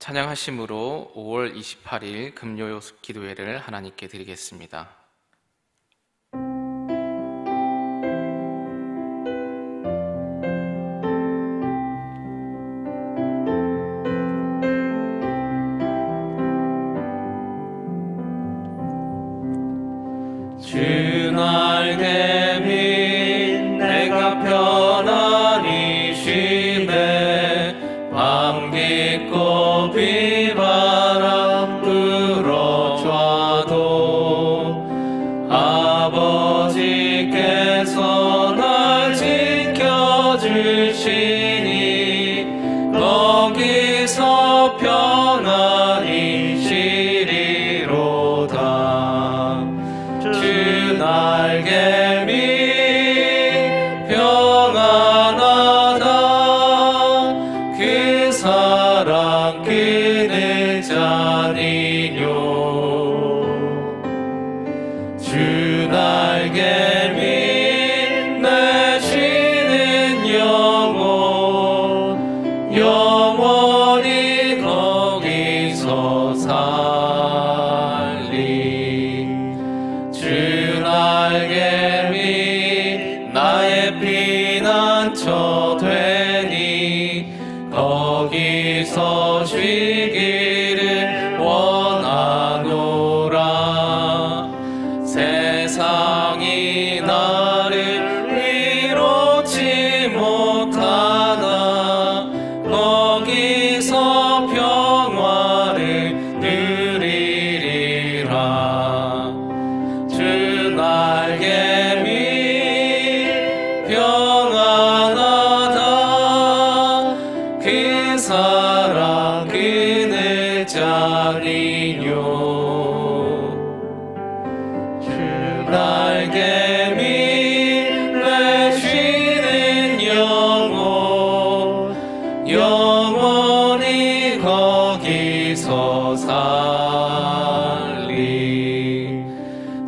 찬양하심으로 5월 28일 금요 기도회를 하나님께 드리겠습니다. 주 날개 밑 내가 편안히 쉬네 밤 깊고 비바람 불어줘도 아버지께서 날 지켜주시니 거기서 편안히 쉬리로다. 주 날개 밑 평안하다. 그 사랑 그네 자니뇨. 주 날개 밑 내 쉬는 영혼 영원히 거기서 살리. 주 날개 밑 나의 피난처 되니 거기서 쉬기를 원하노라. 세상이 나를 위로치 못하나 거기서 평화를 누리리라. 주 날개 밑 평안하다. 그 사랑 그네 자니뇨. 주 날개 밑 내 쉬는 영혼 영원히 거기서 살리.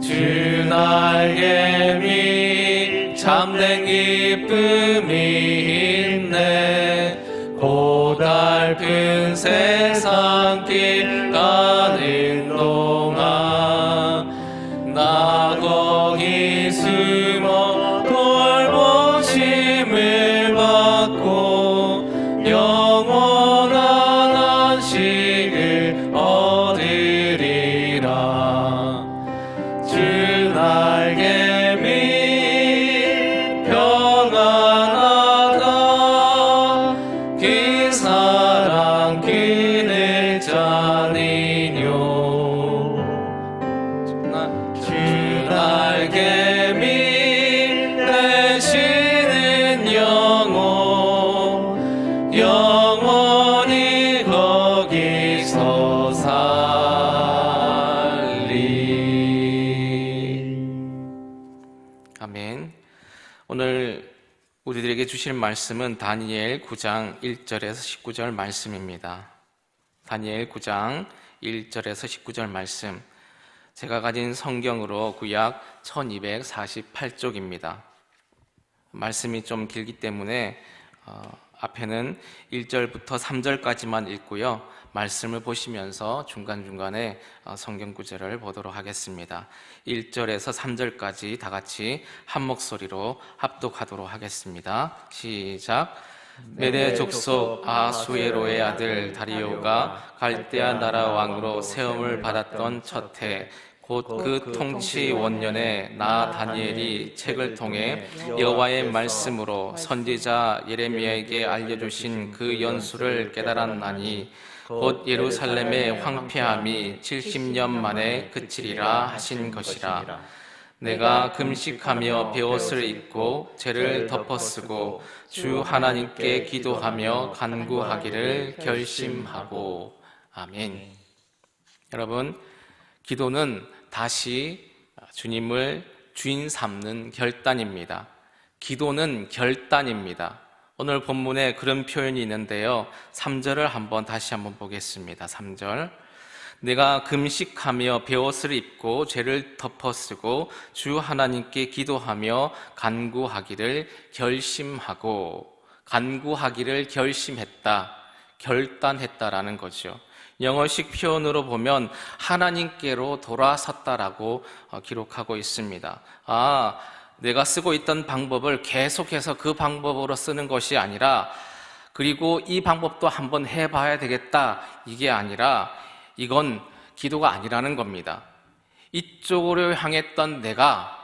주 날개 밑 참된 기쁨이 있네. 고달픈 세상길 가는 동안 나 거기 숨어 돌보심을 받고 영원한 안식을 얻으리라. 주 날개 밑 평안하다. 그 사랑 그네 자니뇨. 주 날개 밑 내 쉬는 영혼 영원히 거기서 살리. 아멘. 오늘 우리들에게 주실 말씀은 다니엘 9장 1절에서 19절 말씀입니다. 다니엘 9장 1절에서 19절 말씀, 제가 가진 성경으로 구약 1248쪽입니다. 말씀이 좀 길기 때문에 앞에는 1절부터 3절까지만 읽고요, 말씀을 보시면서 중간중간에 성경 구절을 보도록 하겠습니다. 1절에서 3절까지 다 같이 한 목소리로 합독하도록 하겠습니다. 시작. 메대 족속 아수에로의 아들 다리오가 갈대아 나라 왕으로 세움을 받았던 첫 해, 곧 그 통치 원년에 나 다니엘이 책을 통해 여호와의 말씀으로 선지자 예레미야에게 알려주신 그 연수를 깨달았나니 곧 예루살렘의 황폐함이 70년 만에 그치리라 하신 것이라. 내가 금식하며 베옷을 입고 죄를 덮어쓰고 주 하나님께 기도하며 간구하기를 결심하고. 아멘. 여러분, 기도는 다시 주님을 주인 삼는 결단입니다. 기도는 결단입니다. 오늘 본문에 그런 표현이 있는데요, 3절을 다시 한번 보겠습니다. 3절. 내가 금식하며 베옷을 입고 죄를 덮어쓰고 주 하나님께 기도하며 간구하기를 결심하고. 간구하기를 결심했다. 결단했다라는 거죠. 영어식 표현으로 보면 하나님께로 돌아섰다라고 기록하고 있습니다. 내가 쓰고 있던 방법을 계속해서 그 방법으로 쓰는 것이 아니라, 그리고 이 방법도 한번 해봐야 되겠다, 이게 아니라 이건 기도가 아니라는 겁니다. 이쪽으로 향했던 내가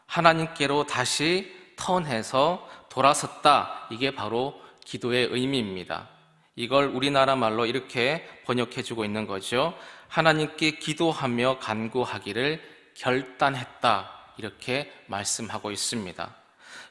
하나님께로 다시 턴해서 돌아섰다, 이게 바로 기도의 의미입니다. 이걸 우리나라 말로 이렇게 번역해주고 있는 거죠. 하나님께 기도하며 간구하기를 결단했다, 이렇게 말씀하고 있습니다.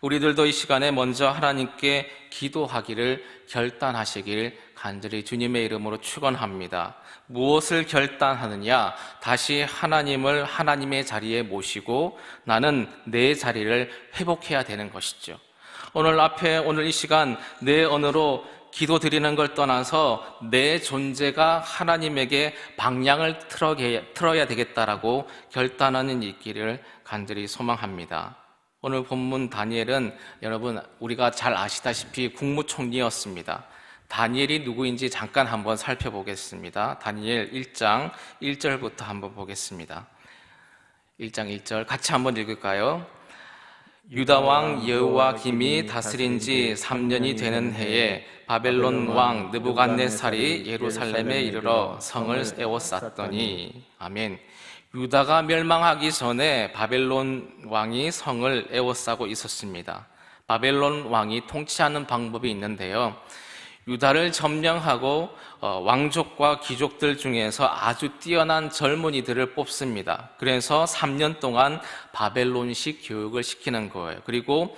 우리들도 이 시간에 먼저 하나님께 기도하기를 결단하시길 간절히 주님의 이름으로 축원합니다. 무엇을 결단하느냐? 다시 하나님을 하나님의 자리에 모시고 나는 내 자리를 회복해야 되는 것이죠. 오늘 이 시간 내 언어로 기도 드리는 걸 떠나서 내 존재가 하나님에게 방향을 틀어야 되겠다라고 결단하는 있기를 간절히 소망합니다. 오늘 본문 다니엘은 여러분 우리가 잘 아시다시피 국무총리였습니다. 다니엘이 누구인지 잠깐 한번 살펴보겠습니다. 다니엘 1장 1절부터 한번 보겠습니다. 1장 1절 같이 한번 읽을까요? 유다 왕 여호와김이 다스린 지 3년이 되는 해에 바벨론 왕 느부갓네살이 예루살렘에 이르러 성을 에워쌌더니, 아멘. 유다가 멸망하기 전에 바벨론 왕이 성을 에워싸고 있었습니다. 바벨론 왕이 통치하는 방법이 있는데요, 유다를 점령하고 왕족과 귀족들 중에서 아주 뛰어난 젊은이들을 뽑습니다. 그래서 3년 동안 바벨론식 교육을 시키는 거예요. 그리고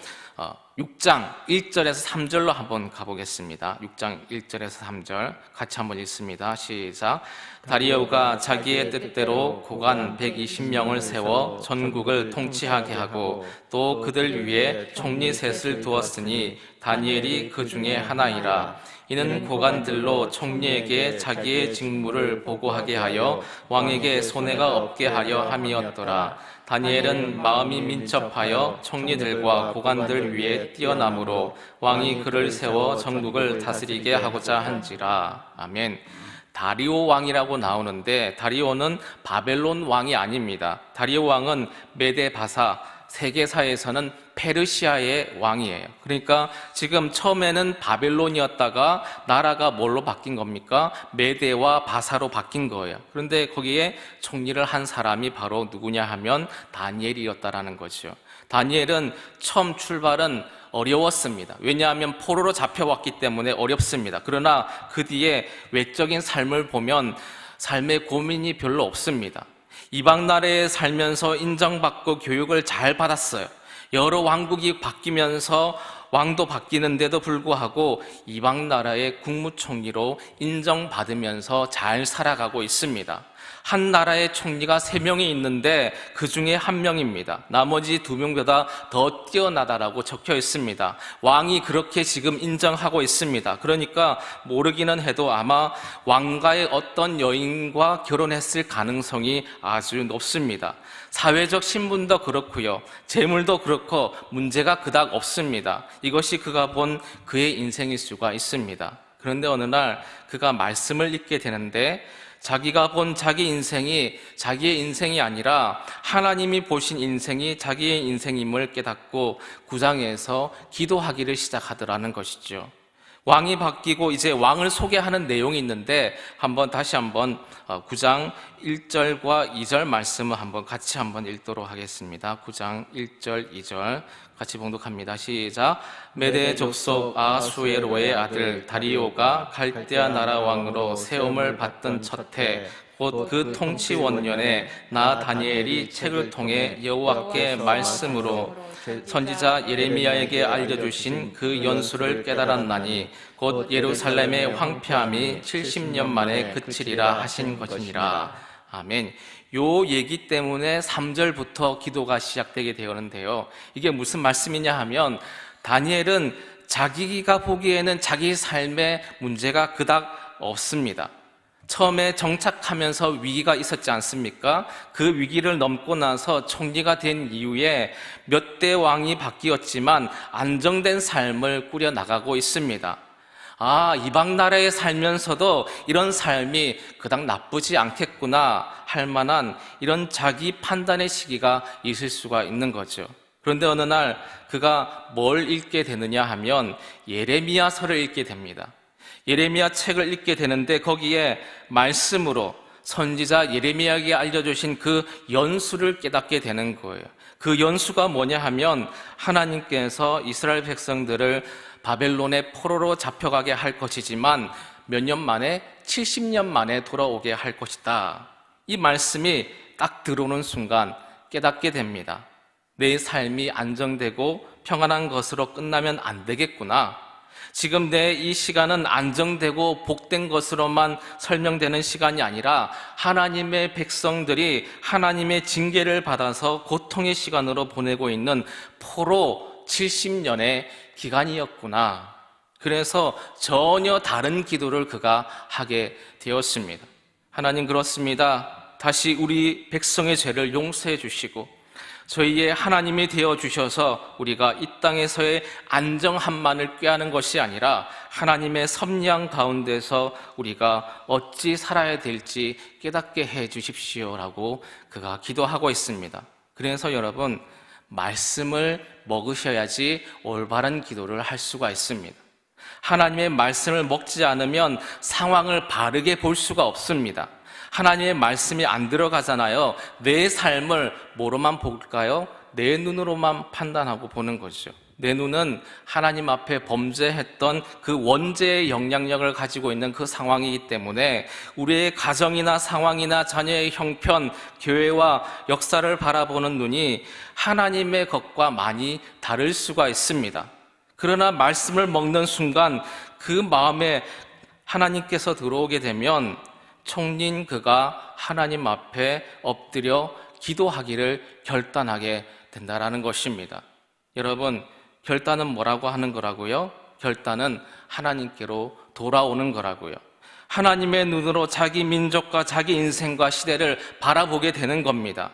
6장 1절에서 3절로 한번 가보겠습니다. 6장 1절에서 3절 같이 한번 읽습니다. 시작. 다리오가 자기의 뜻대로 고관 120명을 세워 전국을 통치하게 하고 또 그들 위에 총리 셋을 두었으니 다니엘이 그 중에 하나이라. 이는 고관들로 총리에게 자기의 직무를 보고하게 하여 왕에게 손해가 없게 하려 함이었더라. 다니엘은 마음이 민첩하여 총리들과 고관들 위에 뛰어나므로 왕이 그를 세워 전국을 다스리게 하고자 한지라. 아멘. 다리오 왕이라고 나오는데 다리오는 바벨론 왕이 아닙니다. 다리오 왕은 메데바사, 세계사에서는 페르시아의 왕이에요. 그러니까 지금 처음에는 바벨론이었다가 나라가 뭘로 바뀐 겁니까? 메데와 바사로 바뀐 거예요. 그런데 거기에 총리를 한 사람이 바로 누구냐 하면 다니엘이었다라는 거죠. 다니엘은 처음 출발은 어려웠습니다. 왜냐하면 포로로 잡혀왔기 때문에 어렵습니다. 그러나 그 뒤에 외적인 삶을 보면 삶의 고민이 별로 없습니다. 이방 나라에 살면서 인정받고 교육을 잘 받았어요. 여러 왕국이 바뀌면서 왕도 바뀌는데도 불구하고 이방 나라의 국무총리로 인정받으면서 잘 살아가고 있습니다. 한 나라의 총리가 3명이 있는데 그 중에 1명입니다. 나머지 2명보다 더 뛰어나다라고 적혀 있습니다. 왕이 그렇게 지금 인정하고 있습니다. 그러니까 모르기는 해도 아마 왕가의 어떤 여인과 결혼했을 가능성이 아주 높습니다. 사회적 신분도 그렇고요, 재물도 그렇고 문제가 그닥 없습니다. 이것이 그가 본 그의 인생일 수가 있습니다. 그런데 어느 날 그가 말씀을 읽게 되는데 자기가 본 자기 인생이 자기의 인생이 아니라 하나님이 보신 인생이 자기의 인생임을 깨닫고 9장에서 기도하기를 시작하더라는 것이죠. 왕이 바뀌고 이제 왕을 소개하는 내용이 있는데 다시 한번 9장 1절과 2절 말씀을 같이 읽도록 하겠습니다. 9장 1절 2절 같이 봉독합니다. 시작. 메대 족속 아수에로의 아들 다리오가 갈대아 나라 왕으로 세움을 받던 첫 해 곧 그 통치 원년에 나 다니엘이 책을 통해 여호와께 말씀으로 선지자 예레미야에게 알려주신 그 연수를 깨달았나니 곧 예루살렘의 황폐함이 70년 만에 그치리라 하신 것이니라. 아멘. 요 얘기 때문에 3절부터 기도가 시작되게 되었는데요, 이게 무슨 말씀이냐 하면 다니엘은 자기가 보기에는 자기 삶의 문제가 그닥 없습니다. 처음에 정착하면서 위기가 있었지 않습니까? 그 위기를 넘고 나서 총리가 된 이후에 몇 대 왕이 바뀌었지만 안정된 삶을 꾸려나가고 있습니다. 이방 나라에 살면서도 이런 삶이 그닥 나쁘지 않겠구나 할 만한 이런 자기 판단의 시기가 있을 수가 있는 거죠. 그런데 어느 날 그가 뭘 읽게 되느냐 하면 예레미야서를 읽게 됩니다. 예레미야 책을 읽게 되는데 거기에 말씀으로 선지자 예레미야에게 알려주신 그 연수를 깨닫게 되는 거예요. 그 연수가 뭐냐 하면 하나님께서 이스라엘 백성들을 바벨론의 포로로 잡혀가게 할 것이지만 몇 년 만에 70년 만에 돌아오게 할 것이다. 이 말씀이 딱 들어오는 순간 깨닫게 됩니다. 내 삶이 안정되고 평안한 것으로 끝나면 안 되겠구나. 지금 내 이 시간은 안정되고 복된 것으로만 설명되는 시간이 아니라 하나님의 백성들이 하나님의 징계를 받아서 고통의 시간으로 보내고 있는 포로 70년의 기간이었구나. 그래서 전혀 다른 기도를 그가 하게 되었습니다. 하나님, 그렇습니다. 다시 우리 백성의 죄를 용서해 주시고 저희의 하나님이 되어주셔서 우리가 이 땅에서의 안정함만을 꾀하는 것이 아니라 하나님의 섭리한 가운데서 우리가 어찌 살아야 될지 깨닫게 해 주십시오라고 그가 기도하고 있습니다. 그래서 여러분, 말씀을 먹으셔야지 올바른 기도를 할 수가 있습니다. 하나님의 말씀을 먹지 않으면 상황을 바르게 볼 수가 없습니다. 하나님의 말씀이 안 들어가잖아요. 내 삶을 뭐로만 볼까요? 내 눈으로만 판단하고 보는 거죠. 내 눈은 하나님 앞에 범죄했던 그 원죄의 영향력을 가지고 있는 그 상황이기 때문에 우리의 가정이나 상황이나 자녀의 형편, 교회와 역사를 바라보는 눈이 하나님의 것과 많이 다를 수가 있습니다. 그러나 말씀을 먹는 순간 그 마음에 하나님께서 들어오게 되면 총린 그가 하나님 앞에 엎드려 기도하기를 결단하게 된다라는 것입니다. 여러분, 결단은 뭐라고 하는 거라고요? 결단은 하나님께로 돌아오는 거라고요. 하나님의 눈으로 자기 민족과 자기 인생과 시대를 바라보게 되는 겁니다.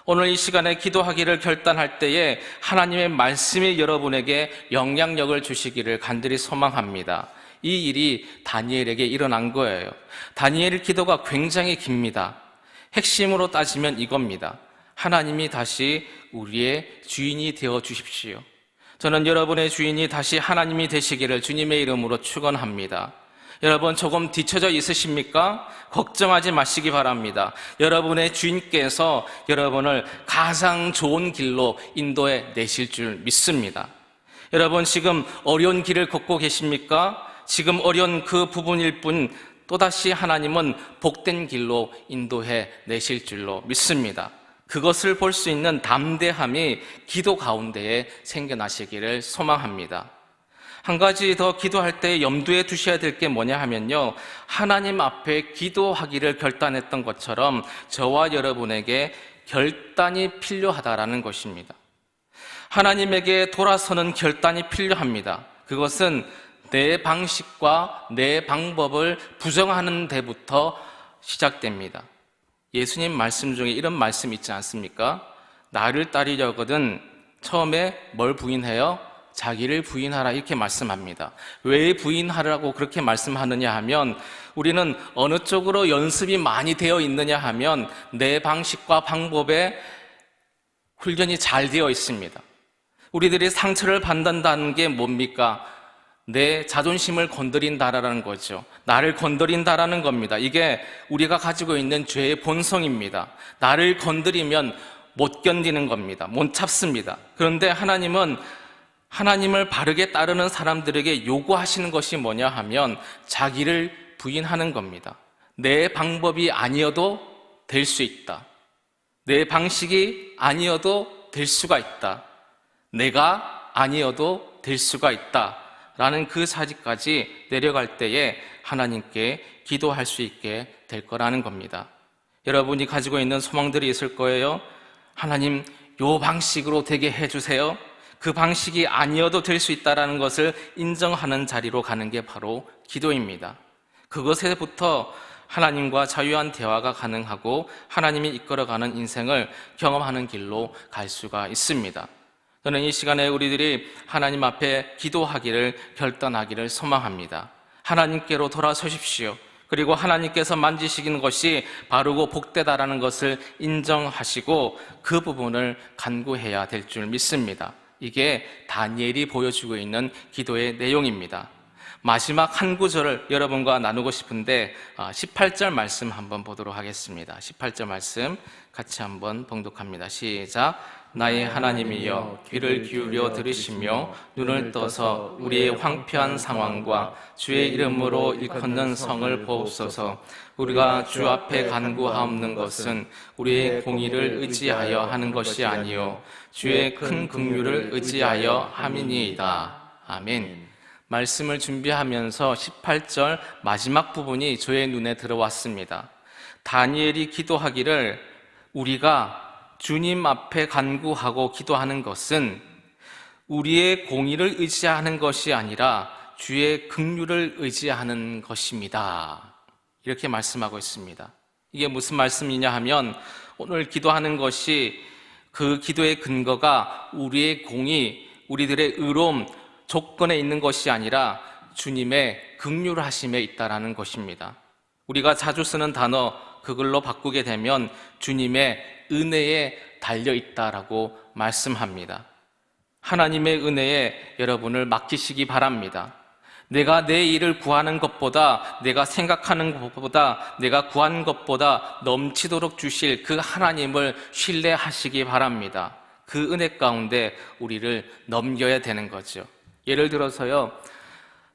오늘 이 시간에 기도하기를 결단할 때에 하나님의 말씀이 여러분에게 영향력을 주시기를 간절히 소망합니다. 이 일이 다니엘에게 일어난 거예요. 다니엘의 기도가 굉장히 깁니다. 핵심으로 따지면 이겁니다. 하나님이 다시 우리의 주인이 되어 주십시오. 저는 여러분의 주인이 다시 하나님이 되시기를 주님의 이름으로 축원합니다. 여러분, 조금 뒤처져 있으십니까? 걱정하지 마시기 바랍니다. 여러분의 주인께서 여러분을 가장 좋은 길로 인도해 내실 줄 믿습니다. 여러분, 지금 어려운 길을 걷고 계십니까? 지금 어려운 그 부분일 뿐 또다시 하나님은 복된 길로 인도해 내실 줄로 믿습니다. 그것을 볼 수 있는 담대함이 기도 가운데에 생겨나시기를 소망합니다. 한 가지 더 기도할 때 염두에 두셔야 될 게 뭐냐 하면요, 하나님 앞에 기도하기를 결단했던 것처럼 저와 여러분에게 결단이 필요하다라는 것입니다. 하나님에게 돌아서는 결단이 필요합니다. 그것은 내 방식과 내 방법을 부정하는 데부터 시작됩니다. 예수님 말씀 중에 이런 말씀 있지 않습니까? 나를 따르려거든 처음에 뭘 부인해요? 자기를 부인하라, 이렇게 말씀합니다. 왜 부인하라고 그렇게 말씀하느냐 하면 우리는 어느 쪽으로 연습이 많이 되어 있느냐 하면 내 방식과 방법에 훈련이 잘 되어 있습니다. 우리들이 상처를 받는다는 게 뭡니까? 내 자존심을 건드린다라는 거죠. 나를 건드린다라는 겁니다. 이게 우리가 가지고 있는 죄의 본성입니다. 나를 건드리면 못 견디는 겁니다. 못 참습니다. 그런데 하나님은 하나님을 바르게 따르는 사람들에게 요구하시는 것이 뭐냐 하면 자기를 부인하는 겁니다. 내 방법이 아니어도 될 수 있다. 내 방식이 아니어도 될 수가 있다. 내가 아니어도 될 수가 있다. 라는 그 사실까지 내려갈 때에 하나님께 기도할 수 있게 될 거라는 겁니다. 여러분이 가지고 있는 소망들이 있을 거예요. 하나님, 요 방식으로 되게 해주세요. 그 방식이 아니어도 될 수 있다는 것을 인정하는 자리로 가는 게 바로 기도입니다. 그것에부터 하나님과 자유한 대화가 가능하고 하나님이 이끌어가는 인생을 경험하는 길로 갈 수가 있습니다. 저는 이 시간에 우리들이 하나님 앞에 기도하기를 결단하기를 소망합니다. 하나님께로 돌아서십시오. 그리고 하나님께서 만지시는 것이 바르고 복되다라는 것을 인정하시고 그 부분을 간구해야 될 줄 믿습니다. 이게 다니엘이 보여주고 있는 기도의 내용입니다. 마지막 한 구절을 여러분과 나누고 싶은데 18절 말씀 한번 보도록 하겠습니다. 18절 말씀 같이 한번 봉독합니다. 시작. 나의 하나님이여 귀를 기울여 들으시며 눈을 떠서 우리의 황폐한 상황과 주의 이름으로 일컫는 성을 보옵소서. 우리가 주 앞에 간구하옵는 것은 우리의 공의를 의지하여 하는 것이 아니요 주의 큰 긍휼을 의지하여 함이니이다. 아멘. 말씀을 준비하면서 18절 마지막 부분이 저의 눈에 들어왔습니다. 다니엘이 기도하기를 우리가 주님 앞에 간구하고 기도하는 것은 우리의 공의를 의지하는 것이 아니라 주의 긍휼을 의지하는 것입니다. 이렇게 말씀하고 있습니다. 이게 무슨 말씀이냐 하면 오늘 기도하는 것이 그 기도의 근거가 우리의 공의, 우리들의 의로움, 조건에 있는 것이 아니라 주님의 긍휼하심에 있다라는 것입니다. 우리가 자주 쓰는 단어 그걸로 바꾸게 되면 주님의 은혜에 달려있다라고 말씀합니다. 하나님의 은혜에 여러분을 맡기시기 바랍니다. 내가 내 일을 구하는 것보다, 내가 생각하는 것보다, 내가 구한 것보다 넘치도록 주실 그 하나님을 신뢰하시기 바랍니다. 그 은혜 가운데 우리를 넘겨야 되는 거죠. 예를 들어서요,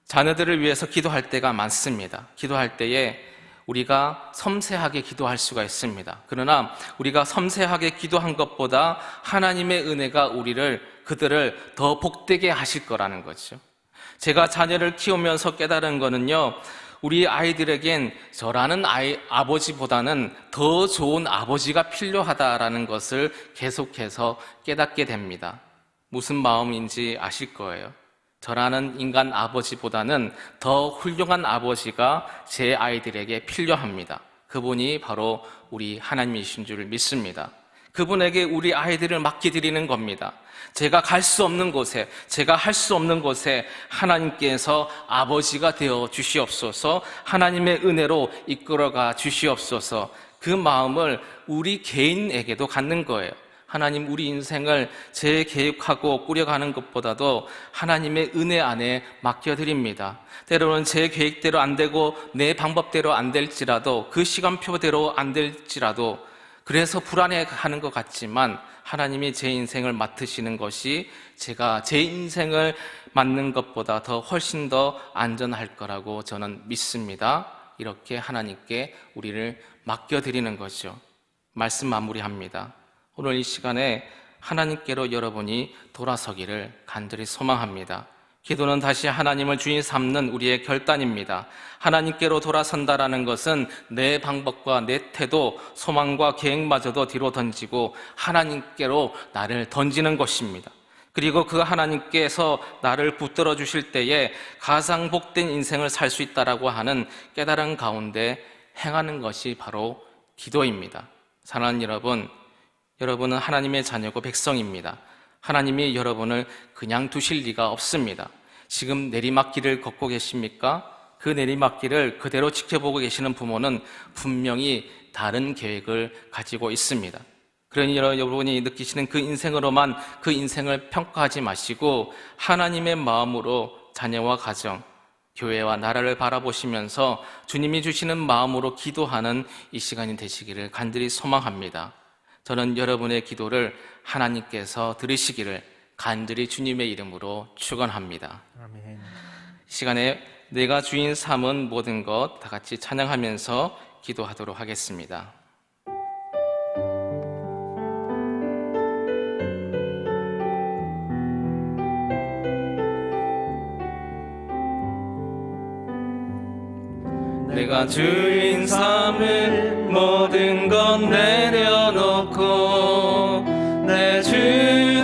자녀들을 위해서 기도할 때가 많습니다. 기도할 때에 우리가 섬세하게 기도할 수가 있습니다. 그러나 우리가 섬세하게 기도한 것보다 하나님의 은혜가 그들을 더 복되게 하실 거라는 거죠. 제가 자녀를 키우면서 깨달은 거는요, 우리 아이들에겐 저라는 아버지보다는 더 좋은 아버지가 필요하다라는 것을 계속해서 깨닫게 됩니다. 무슨 마음인지 아실 거예요. 저라는 인간 아버지보다는 더 훌륭한 아버지가 제 아이들에게 필요합니다. 그분이 바로 우리 하나님이신 줄 믿습니다. 그분에게 우리 아이들을 맡겨드리는 겁니다. 제가 갈 수 없는 곳에, 제가 할 수 없는 곳에 하나님께서 아버지가 되어 주시옵소서, 하나님의 은혜로 이끌어가 주시옵소서, 그 마음을 우리 개인에게도 갖는 거예요. 하나님, 우리 인생을 재계획하고 꾸려가는 것보다도 하나님의 은혜 안에 맡겨드립니다. 때로는 제 계획대로 안 되고 내 방법대로 안 될지라도, 그 시간표대로 안 될지라도, 그래서 불안해하는 것 같지만 하나님이 제 인생을 맡으시는 것이 제가 제 인생을 맡는 것보다 더 훨씬 더 안전할 거라고 저는 믿습니다. 이렇게 하나님께 우리를 맡겨드리는 거죠. 말씀 마무리합니다. 오늘 이 시간에 하나님께로 여러분이 돌아서기를 간절히 소망합니다. 기도는 다시 하나님을 주인 삼는 우리의 결단입니다. 하나님께로 돌아선다라는 것은 내 방법과 내 태도, 소망과 계획마저도 뒤로 던지고 하나님께로 나를 던지는 것입니다. 그리고 그 하나님께서 나를 붙들어 주실 때에 가장 복된 인생을 살 수 있다라고 하는 깨달음 가운데 행하는 것이 바로 기도입니다. 사랑하는 여러분, 여러분은 하나님의 자녀고 백성입니다. 하나님이 여러분을 그냥 두실 리가 없습니다. 지금 내리막길을 걷고 계십니까? 그 내리막길을 그대로 지켜보고 계시는 부모는 분명히 다른 계획을 가지고 있습니다. 그러니 여러분이 느끼시는 그 인생으로만 그 인생을 평가하지 마시고 하나님의 마음으로 자녀와 가정, 교회와 나라를 바라보시면서 주님이 주시는 마음으로 기도하는 이 시간이 되시기를 간절히 소망합니다. 저는 여러분의 기도를 하나님께서 들으시기를 간절히 주님의 이름으로 축원합니다. 아멘. 이 시간에 내가 주인 삼은 모든 것 다 같이 찬양하면서 기도하도록 하겠습니다. 내가 주인 삼은 모든 것 내려놓고 내 주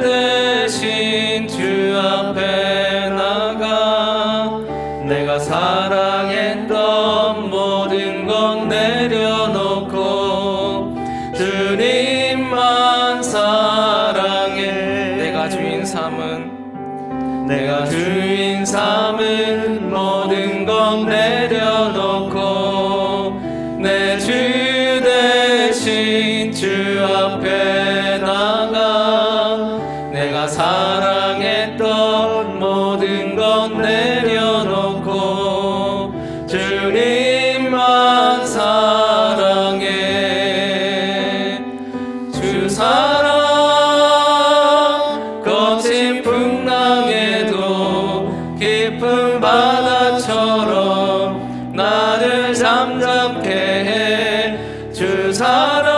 대신 주 앞에 나가 내가 사랑했던 모든 것 내려놓고 주님만 사랑해. 내가 주인 삼은 모든 것 잠잠케 해. 주 사랑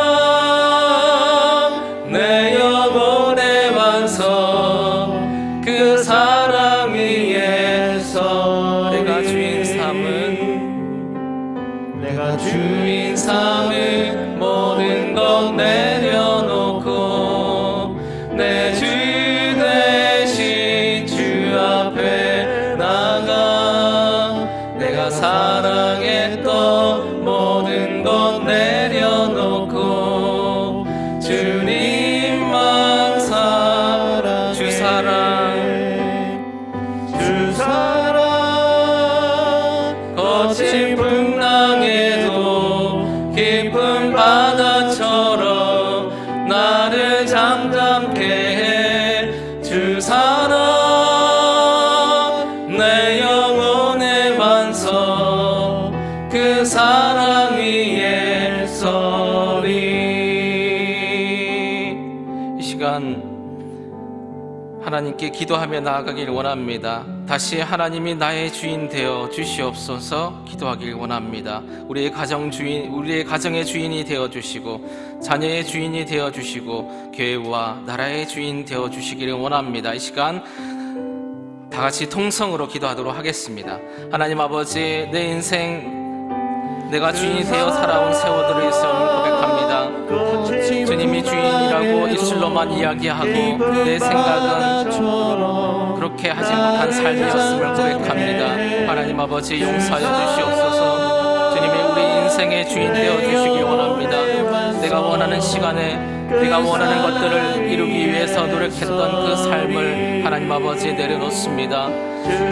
내 영혼의 완성 그 사랑 위에서 내가 주인 삼은 모든 것 내려놓고 내 주 대신 주 앞에 나가 내가 사랑했던 모든 것 내려놓고 주님만 주 사랑 거친 풍랑에도 깊은 바다처럼 나를 잠잠케 해. 주 사랑 내 영혼의 완성 그 사랑 위에 서리. 이 시간 하나님께 기도하며 나아가길 원합니다. 다시 하나님이 나의 주인 되어 주시옵소서 기도하길 원합니다. 우리의 가정의 주인이 되어 주시고 자녀의 주인이 되어 주시고 교회와 나라의 주인 되어 주시기를 원합니다. 이 시간 다 같이 통성으로 기도하도록 하겠습니다. 하나님 아버지, 내 인생 내가 주인이 되어 살아온 세월들을 있음을 고백합니다. 주님이 주인이라고 입술로만 이야기하고 내 생각은 그렇게 하지 못한 삶이었음을 고백합니다. 하나님 아버지, 용서하여 주시옵소서. 주님이 우리 인생의 주인 되어 주시기 원합니다. 내가 원하는 시간에 내가 원하는 것들을 이루기 위해서 노력했던 그 삶을 하나님 아버지 내려놓습니다.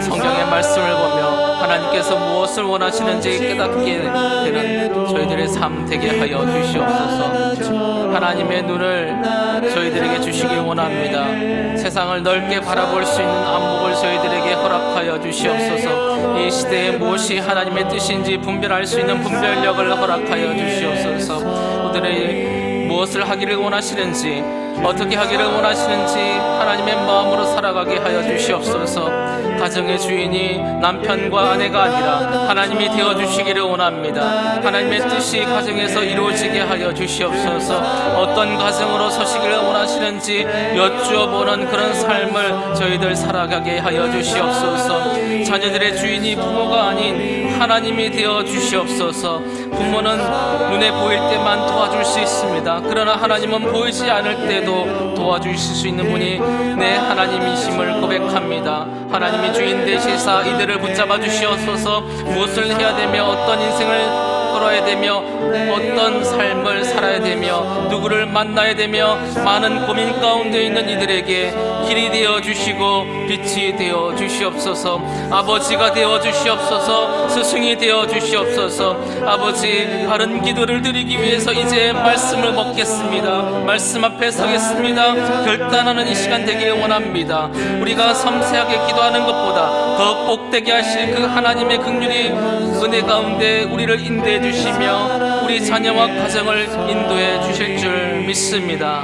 성경의 말씀을 보며 하나님께서 무엇을 원하시는지 깨닫게 되는 저희들의 삶 되게 하여 주시옵소서. 하나님의 눈을 저희들에게 주시기 원합니다. 세상을 넓게 바라볼 수 있는 안목을 저희들에게 허락하여 주시옵소서. 이 시대에 무엇이 하나님의 뜻인지 분별할 수 있는 분별력을 허락하여 주시옵소서. 오늘의 무엇을 하기를 원하시는지 어떻게 하기를 원하시는지 하나님의 마음으로 살아가게 하여 주시옵소서. 가정의 주인이 남편과 아내가 아니라 하나님이 되어주시기를 원합니다. 하나님의 뜻이 가정에서 이루어지게 하여 주시옵소서. 어떤 가정으로 서시기를 원하시는지 여쭈어보는 그런 삶을 저희들 살아가게 하여 주시옵소서. 자녀들의 주인이 부모가 아닌 하나님이 되어 주시옵소서. 부모는 눈에 보일 때만 도와줄 수 있습니다. 그러나 하나님은 보이지 않을 때도 도와주실 수 있는 분이 내 하나님이심을 고백합니다. 하나님이 주인 되시사 이들을 붙잡아 주시옵소서. 무엇을 해야 되며 어떤 인생을 걸어야 되며 어떤 삶을 살아야 되며 누구를 만나야 되며 많은 고민 가운데 있는 이들에게 길이 되어 주시고 빛이 되어 주시옵소서. 아버지가 되어 주시옵소서. 스승이 되어 주시옵소서. 아버지, 바른 기도를 드리기 위해서 이제 말씀을 먹겠습니다. 말씀 앞에 서겠습니다. 결단하는 이 시간 되길 원합니다. 우리가 섬세하게 기도하는 것보다 더 복되게 하실 그 하나님의 긍휼이 은혜 가운데 우리를 인도해 주시며 우리 자녀와 가정을 인도해 주실 줄 믿습니다.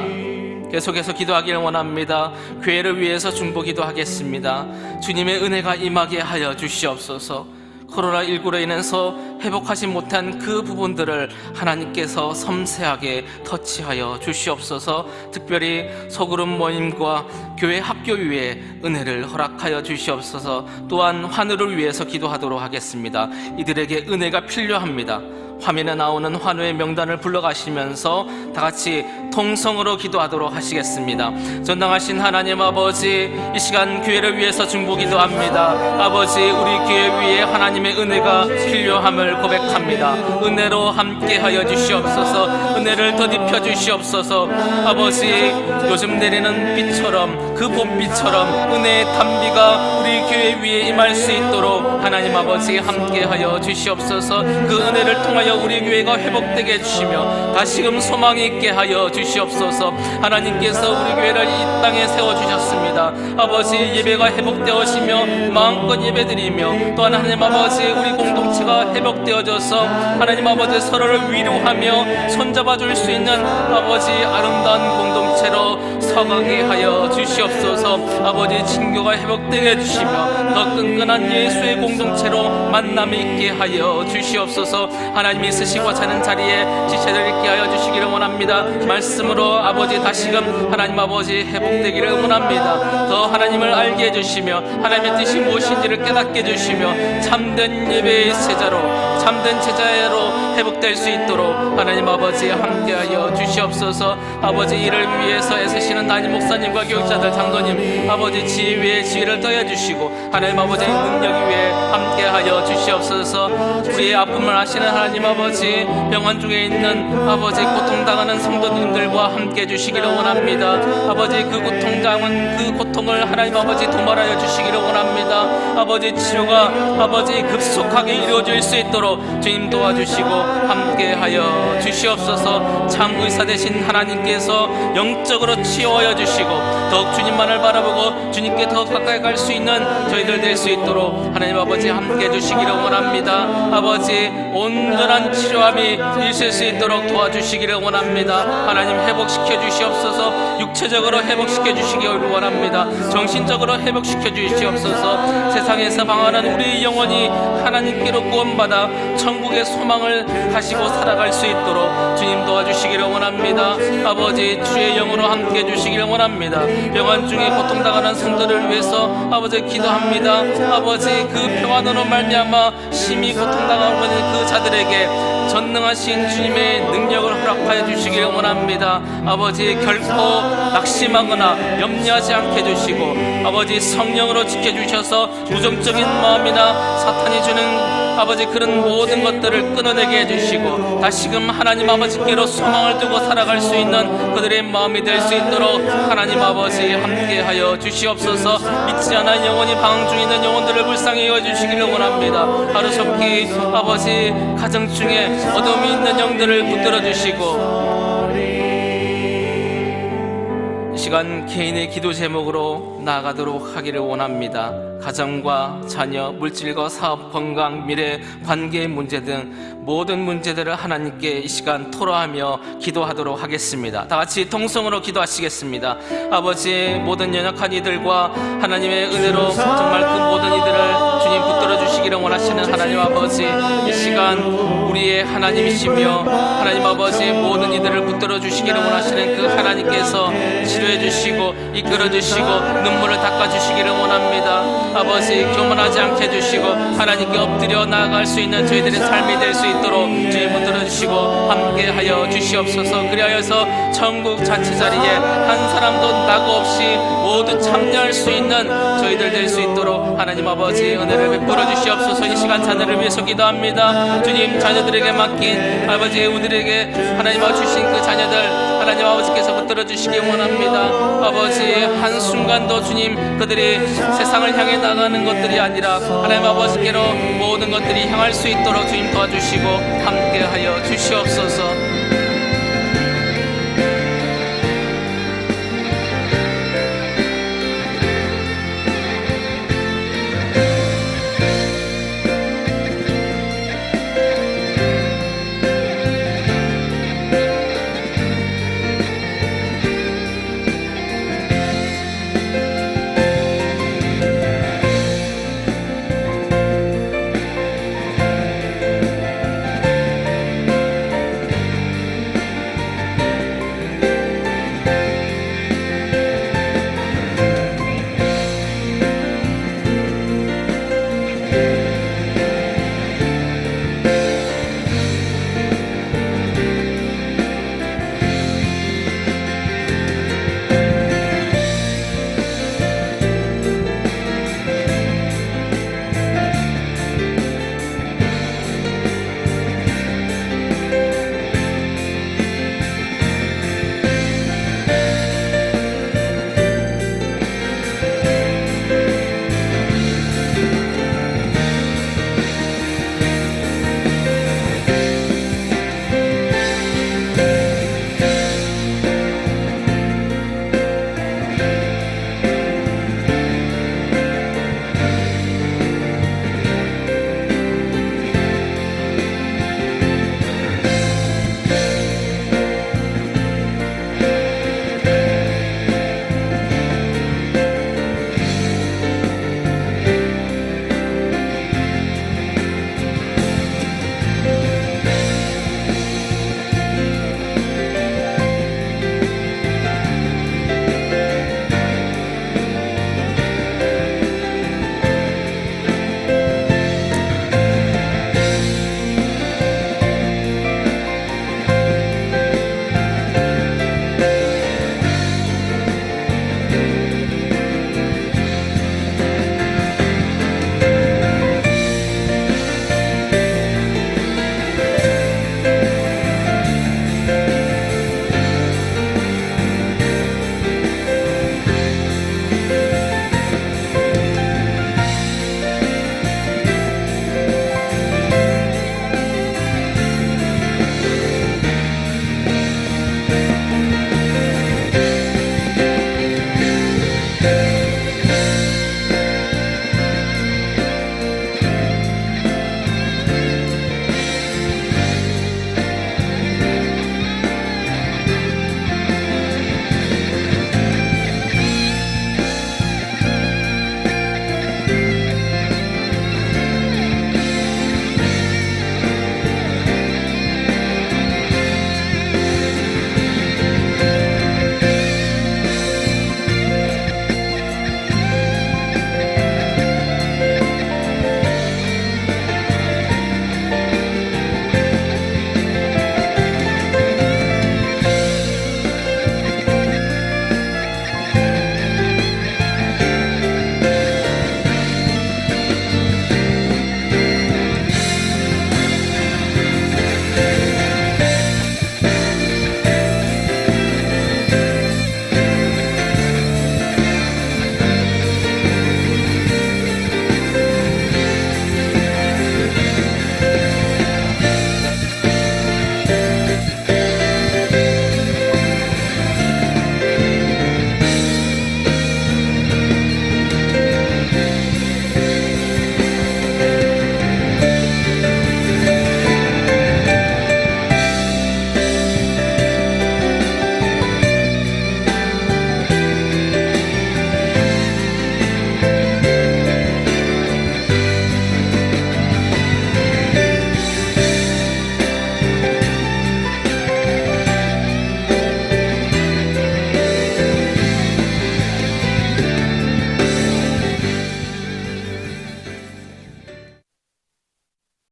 계속해서 기도하길 원합니다. 교회를 위해서 중보기도 하겠습니다. 주님의 은혜가 임하게 하여 주시옵소서. 코로나19로 인해서 회복하지 못한 그 부분들을 하나님께서 섬세하게 터치하여 주시옵소서. 특별히 소그룹 모임과 교회 학교 위에 은혜를 허락하여 주시옵소서. 또한 환우를 위해서 기도하도록 하겠습니다. 이들에게 은혜가 필요합니다. 화면에 나오는 환우의 명단을 불러가시면서 다 같이 통성으로 기도하도록 하시겠습니다. 전당하신 하나님 아버지, 이 시간 교회를 위해서 중보기도합니다. 아버지, 우리 교회 위에 하나님의 은혜가 필요함을 고백합니다. 은혜로 함께하여 주시옵소서. 은혜를 더딥혀 주시옵소서. 아버지, 요즘 내리는 비처럼 그 봄비처럼 은혜의 단비가 우리 교회 위에 임할 수 있도록 하나님 아버지 함께하여 주시옵소서. 그 은혜를 통하여 우리 교회가 회복되게 해주시며 다시금 소망이 있게 하여 주시옵소서. 하나님께서 우리 교회를 이 땅에 세워주셨습니다. 아버지, 예배가 회복되어지며 마음껏 예배드리며 또한 하나님 아버지, 우리 공동체가 회복되어져서 하나님 아버지 서로를 위로하며 손잡아줄 수 있는 아버지 아름다운 공동체로 서가게 하여 주시옵소서. 아버지 친교가 회복되게 해주시며 더 끈끈한 예수의 공동체로 만남이 있게 하여 주시옵소서. 하나님이 쓰시고 자는 자리에 지체들 있게 하여 주시기를 원합니다. 말씀으로 아버지 다시금 하나님 아버지 회복되기를 원합니다. 더 하나님을 알게 해주시며 하나님의 뜻이 무엇인지를 깨닫게 해주시며 참된 예배의 제자로 참된 제자로 회복될 수 있도록 하나님 아버지 함께하여 주시옵소서. 아버지 이를 위해서 애쓰시는 담임 목사님과 교육자들 장로님 아버지 지혜에 지혜를 더해 주시고 하나님 아버지 능력 위에 함께하여 주시옵소서. 우리의 아픔을 아시는 하나님 아버지 병원 중에 있는 아버지 고통당하는 성도님들과 함께 해주시기를 원합니다. 아버지 그 고통을 하나님 아버지 도말하여 주시기를 원합니다. 아버지 치료가 아버지 급속하게 이루어질 수 있도록 주님 도와주시고 함께하여 주시옵소서. 참 의사 되신 하나님께서 영적으로 치유하여 주시고 더욱 주님만을 바라보고 주님께 더 가까이 갈 수 있는 저희들 될 수 있도록 하나님 아버지 함께 해주시기를 원합니다. 아버지 온전한 치료함이 있을 수 있도록 도와주시기를 원합니다. 하나님 회복시켜 주시옵소서. 육체적으로 회복시켜 주시기를 원합니다. 정신적으로 회복시켜 주시옵소서. 세상에서 방황하는 우리 영혼이 하나님께로 구원받아 천국의 소망을 가지고 살아갈 수 있도록 주님 도와주시기를 원합니다. 아버지 주의 영으로 함께 해주시기를 원합니다. 병환 중에 고통당하는 성도를 위해서 아버지 기도합니다. 아버지 그 평안으로 말미암아 심히 고통당하고 있는 그 자들에게 전능하신 주님의 능력을 허락하여 주시기를 원합니다. 아버지 결코 낙심하거나 염려하지 않게 해주시고 아버지 성령으로 지켜주셔서 부정적인 마음이나 사탄이 주는 아버지 그런 모든 것들을 끊어내게 해주시고 다시금 하나님 아버지께로 소망을 두고 살아갈 수 있는 그들의 마음이 될 수 있도록 하나님 아버지 함께하여 주시옵소서. 믿지 않아 영원히 방황 중에 있는 영혼들을 불쌍히 여겨주시기를 원합니다. 하루속히 아버지 가정 중에 어둠이 있는 영들을 붙들어 주시고 이 시간 개인의 기도 제목으로 나아가도록 하기를 원합니다. 가정과 자녀, 물질과 사업, 건강, 미래, 관계의 문제 등 모든 문제들을 하나님께 이 시간 토로하며 기도하도록 하겠습니다. 다 같이 통성으로 기도하시겠습니다. 아버지 모든 연약한 이들과 하나님의 은혜로 정말 그 모든 이들을 주님 붙들어 주시기를 원하시는 하나님 아버지 이 시간 우리의 하나님이시며 하나님 아버지 모든 이들을 붙들어 주시기를 원하시는 그 하나님께서 치료해 주시고 이끌어 주시고 눈물을 닦아 주시기를 원합니다. 아버지 교만하지 않게 해주시고 하나님께 엎드려 나아갈 수 있는 저희들의 삶이 될 수 있도록 주님 붙들어 주시고 함께하여 주시옵소서. 그리하여서 천국 잔치 자리에 한 사람도 낙오 없이 모두 참여할 수 있는 저희들 될 수 있도록 하나님 아버지 은혜를 베풀어 주시옵소서. 이 시간 자녀를 위해서 기도합니다. 주님 자녀들에게 맡긴 아버지 우리에게 하나님 아버지 주신 그 자녀들 하나님 아버지께서 붙들어 주시기 원합니다. 아버지 한순간도 주님 그들이 세상을 향해 나가는 것들이 아니라 하나님 아버지께로 모든 것들이 향할 수 있도록 주님 도와주시고 함께하여 주시옵소서.